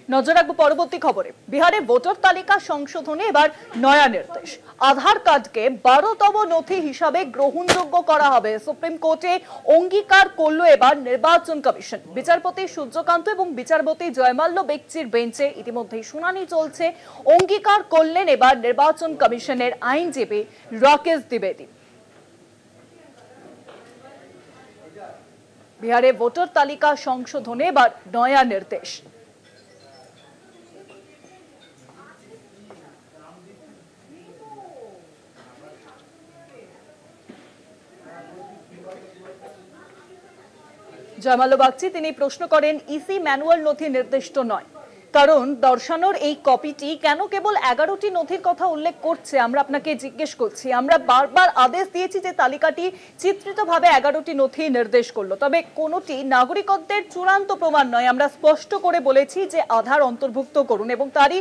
নজর রাখবো পরবর্তী খবরে। বিহারে ভোটার তালিকা সংশোধনে এবার নয়া নির্দেশ। আধার কার্ডকে 12তম নথি হিসাবে গ্রহণযোগ্য করা হবে। সুপ্রিম কোর্টে অঙ্গীকার করল এবার নির্বাচন কমিশন। বিচারপতি সূর্যকান্ত এবং বিচারপতি জয়মাল্য বেগচির বেঞ্চে ইতিমধ্যেই শুনানি চলছে। অঙ্গীকার করলেন এবার নির্বাচন কমিশনের আইনজীবী রাকেশ দ্বিবেদী। বিহারে ভোটার তালিকা সংশোধনে এবার নয়া নির্দেশ। জয়মাল্য বাগচি তিনি প্রশ্ন করেন, ইসি ম্যানুয়াল নথি নির্দিষ্ট নয়, কারণ দর্শানোর এই কপিটি কেন কেবল 11টি নথির কথা উল্লেখ করছে? আমরা আপনাকে জিজ্ঞেস করছি। আমরা বারবার আদেশ দিয়েছি যে তালিকাটি চিত্রিতভাবে 11টি নথি নির্দেশ করলো, তবে কোনোটি নাগরিকত্বের চূড়ান্ত প্রমাণ নয়। আমরা স্পষ্ট করে বলেছি যে আধার অন্তর্ভুক্ত করুন, এবং তারই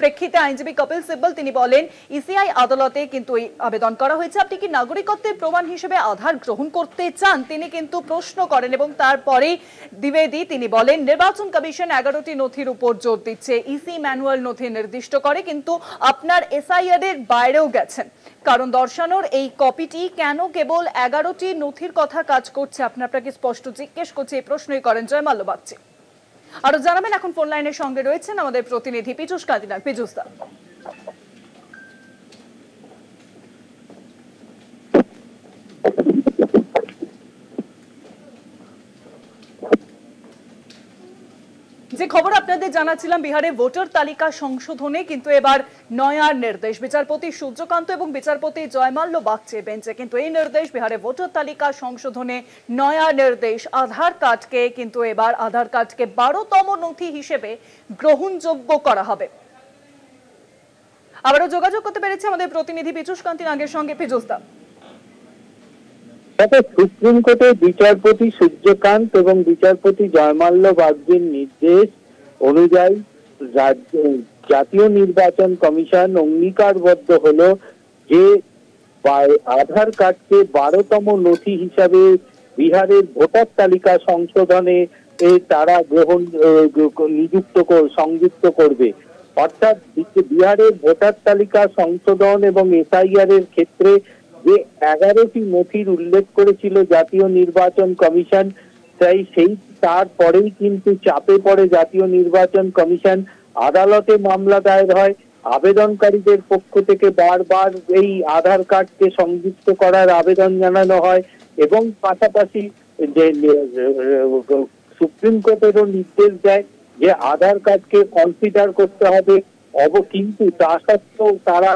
প্রেক্ষিতে আইনজীবী কপিল সিব্বল তিনি বলেন, ইসিআই আদালতে কিন্তু এই আবেদন করা হয়েছে, আপনি কি নাগরিকত্বের প্রমাণ হিসেবে আধার গ্রহণ করতে চান? তিনি কিন্তু প্রশ্ন করেন, এবং তারপরেই দ্বিবেদী তিনি বলেন, নির্বাচন কমিশন 11টি নথির উপর জোর দিচ্ছে। ইসি ম্যানুয়াল নথি নির্দিষ্ট করে, কিন্তু আপনার এসআইআর এর বাইরেও গেছেন, কারণ দর্শানোর এই কপিটি কেন কেবল 11টি নথির কথা কাজ করছে? আপনাকে স্পষ্ট জিজ্ঞেস করছে, এই প্রশ্নই করেন জয়মাল্য বাগচি। আরো জানাবেন, এখন ফোন লাইনের সঙ্গে রয়েছেন আমাদের প্রতিনিধি পীযূষ কান্তিনাগ। পীযূষ দা, যে খবর আপনাদের জানাচ্ছিলাম, বিহারে ভোটার তালিকা সংশোধনে কিন্তু এবার নয়া নির্দেশ। বিচারপতি সূর্যকান্ত এবং বিচারপতি জয়মাল্য বাগচির বেঞ্চে কিন্তু এই নির্দেশ, বিহারে ভোটার তালিকা সংশোধনে নয়া নির্দেশ। আধার কার্ডকে কিন্তু এবার 12তম নথি হিসেবে গ্রহণযোগ্য করা হবে। আবারও যোগাযোগ করতে পেরেছে আমাদের প্রতিনিধি পীযূষ কান্তিনাগের সঙ্গে। পীযূষ দা, সুপ্রিম কোর্টের বিচারপতি সূর্যকান্ত এবং বিচারপতি জয়মাল্য বাগচির নির্দেশ অনুযায়ী জাতীয় নির্বাচন কমিশন অঙ্গীকারবদ্ধ হলো যে আধার কার্ডকে 12তম নথি হিসাবে বিহারের ভোটার তালিকা সংশোধনে তারা সংযুক্ত করবে। অর্থাৎ বিহারের ভোটার তালিকা সংশোধন এবং এসআইআর এর ক্ষেত্রে যে 11টি নথির উল্লেখ করেছিল জাতীয় নির্বাচন কমিশন, তারপরেই কিন্তু চাপে পড়ে জাতীয় নির্বাচন কমিশন। আদালতে মামলা দায়ের হয়, আবেদনকারীদের পক্ষ থেকে বারবার এই আধার কার্ডকে সংযুক্ত করার আবেদন জানানো হয়, এবং পাশাপাশি যে সুপ্রিম কোর্টেরও নির্দেশ দেয় যে আধার কার্ডকে কনসিডার করতে হবে। কিন্তু তা সত্ত্বেও তারা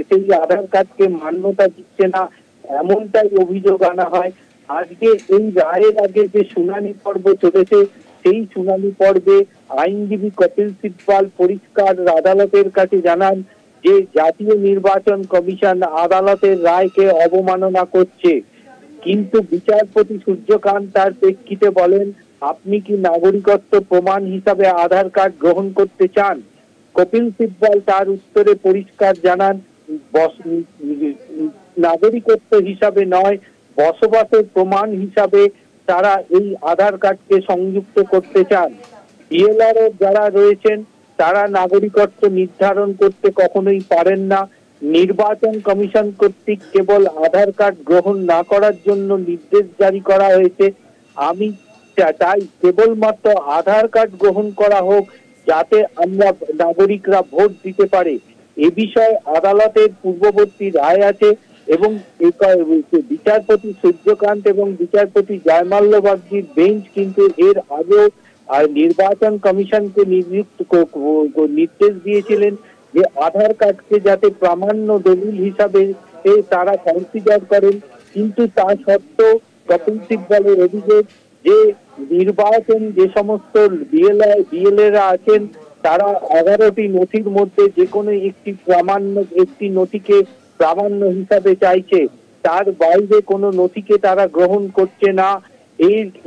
সেই আধার কার্ডকে মান্যতা দিচ্ছে না, এমনটাই অভিযোগ আনা হয়। আজকে এই রায়ের আগে যে শুনানি পর্ব চলেছে, সেই শুনানি পর্বে আইনজীবী কপিল সিব্বল পরিষ্কার আদালতের কাছে জানান যে জাতীয় নির্বাচন কমিশন আদালতের রায়কে অবমাননা করছে। কিন্তু বিচারপতি সূর্যকান্ত তার প্রেক্ষিতে বলেন, আপনি কি নাগরিকত্ব প্রমাণ হিসাবে আধার কার্ড গ্রহণ করতে চান? কপিল সিব্বল তার উত্তরে পরিষ্কার জানান, নাগরিকত্ব হিসাবে নয়, বসবাসের প্রমাণ হিসাবে তারা এই আধার কার্ডকে সংযুক্ত করতে চান। বিএলআর যারা রয়েছেন তারা নাগরিকত্ব নির্ধারণ করতে কখনোই পারেন না। নির্বাচন কমিশন কর্তৃক কেবল আধার কার্ড গ্রহণ না করার জন্য নির্দেশ জারি করা হয়েছে। আমি তাই কেবলমাত্র আধার কার্ড গ্রহণ করা হোক, যাতে আমরা নাগরিকরা ভোট দিতে পারে। এ বিষয়ে আদালতের পূর্ববর্তী রায় আছে, এবং বিচারপতি সূর্যকান্ত এবং বিচারপতি জয়মাল্য বাগচির বেঞ্চ কিন্তু এর আগেও নির্বাচন কমিশনকে নির্দেশ দিয়েছিলেন যে আধার কার্ডকে যাতে প্রামাণ্য দলিল হিসাবে তারা কনসিডার করেন। কিন্তু তা সত্ত্বেও কপিল সিব্বলের অভিযোগ যে নির্বাচন যে সমস্ত বিএলএরা আছেন তারা 11টি নথির মধ্যে যে কোনো একটি নথিকে প্রামাণ্য হিসাবে চাইছে, তার বাইরে কোনো নথিকে তারা গ্রহণ করছে না।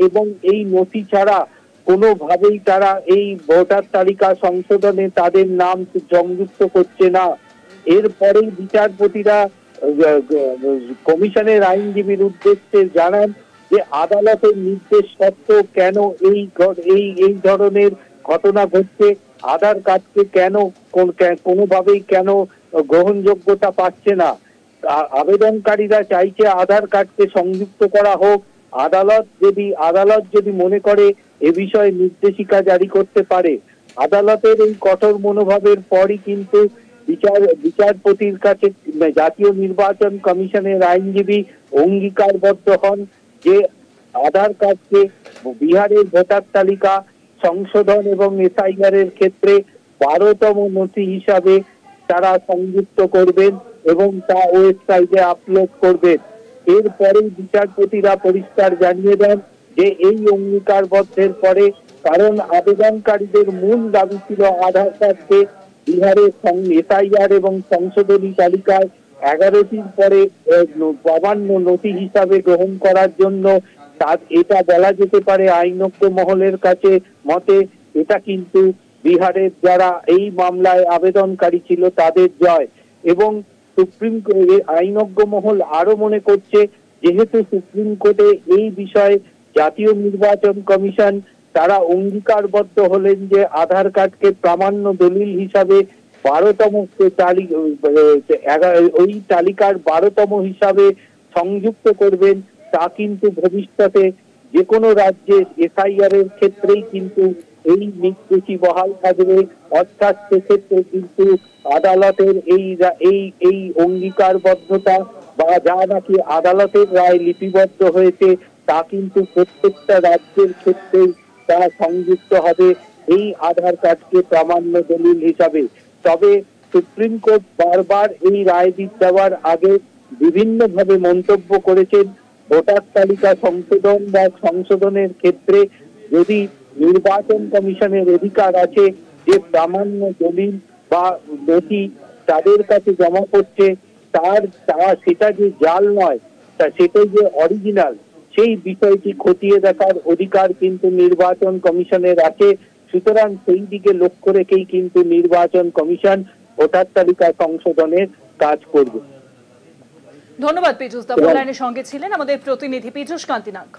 এবং এই নথি ছাড়া কোনোভাবেই তারা এই ভোটার তালিকা সংশোধনে তাদের নাম সংযুক্ত করছে না। এরপরেই বিচারপতিরা কমিশনের আইনজীবীর উদ্দেশ্যে জানান যে আদালতের নির্দেশ সত্ত্বেও কেন এই ধরনের ঘটনা ঘটছে, আধার কার্ডকে কেন কোনোভাবেই কেন গ্রহণযোগ্যতা পাচ্ছে না। আবেদনকারীরা চাইছে আধার কার্ডকে সংযুক্ত করা হোক। আদালত যদি মনে করে এ বিষয়ে নির্দেশিকা জারি করতে পারে। আদালতের এই কঠোর মনোভাবের পরই কিন্তু বিচারপতির কাছে জাতীয় নির্বাচন কমিশনের আইনজীবী অঙ্গীকারবদ্ধ হন যে আধার কার্ডকে বিহারের ভোটার তালিকা সংশোধন এবং এসআইআর এর ক্ষেত্রে 12তম নথি হিসাবে তারা সংযুক্ত করবেন এবং তা ওয়েবসাইটে আপলোড করবেন। এরপরেই বিচারপতিরা পরিষ্কার জানিয়ে দেন যে এই অঙ্গীকারবদ্ধের পরে, কারণ আবেদনকারীদের মূল দাবি ছিল আধার কার্ডকে বিহারের এসআইআর এবং সংশোধনী তালিকায় 11টির পরে প্রামাণ্য নথি হিসাবে গ্রহণ করার জন্য। এটা বলা যেতে পারে আইনজ্ঞ মহলের কাছে মতে এটা কিন্তু বিহারের যারা এই মামলায় আবেদনকারী ছিল তাদের জয়। এবং সুপ্রিম আইনজ্ঞ মহল আরো মনে করছে, যেহেতু সুপ্রিম কোর্টে এই বিষয়ে জাতীয় নির্বাচন কমিশন তারা অঙ্গীকারবদ্ধ হলেন যে আধার কার্ডকে প্রামাণ্য দলিল হিসাবে 12তম ওই তালিকার 12তম হিসাবে সংযুক্ত করবেন, তা কিন্তু ভবিষ্যতে যে কোনো রাজ্যে এসআইআর এর ক্ষেত্রেই কিন্তু এই নির্দেশই বহাল থাকবে। অর্থাৎ সেক্ষেত্রে কিন্তু আদালতের এই অঙ্গীকারবদ্ধতা বা যা নাকি আদালতের রায় লিপিবদ্ধ হয়েছে তা কিন্তু প্রত্যেকটা রাজ্যের ক্ষেত্রেই তা সংযুক্ত হবে এই আধার কার্ডকে প্রামাণ্য দলিল হিসাবে। তবে সুপ্রিম কোর্ট বারবার এই রায় দেওয়ার আগে বিভিন্নভাবে মন্তব্য করেছেন। ভোটার তালিকা সংশোধন বা সংশোধনের ক্ষেত্রে যদি নির্বাচন কমিশনের অধিকার আছে যে প্রামাণ্য দলিল বা নথি তাদের কাছে জমা করছে, সেটা যে জাল নয়, সেটাই যে অরিজিনাল, সেই বিষয়টি খতিয়ে দেখার অধিকার কিন্তু নির্বাচন কমিশনের আছে। সুতরাং সেই দিকে লক্ষ্য রেখেই কিন্তু নির্বাচন কমিশন ভোটার তালিকা সংশোধনের কাজ করবে। ধন্যবাদ পীযূষ দা, লাইনের সঙ্গে ছিলেন আমাদের প্রতিনিধি পীযূষ কান্তি নাগ।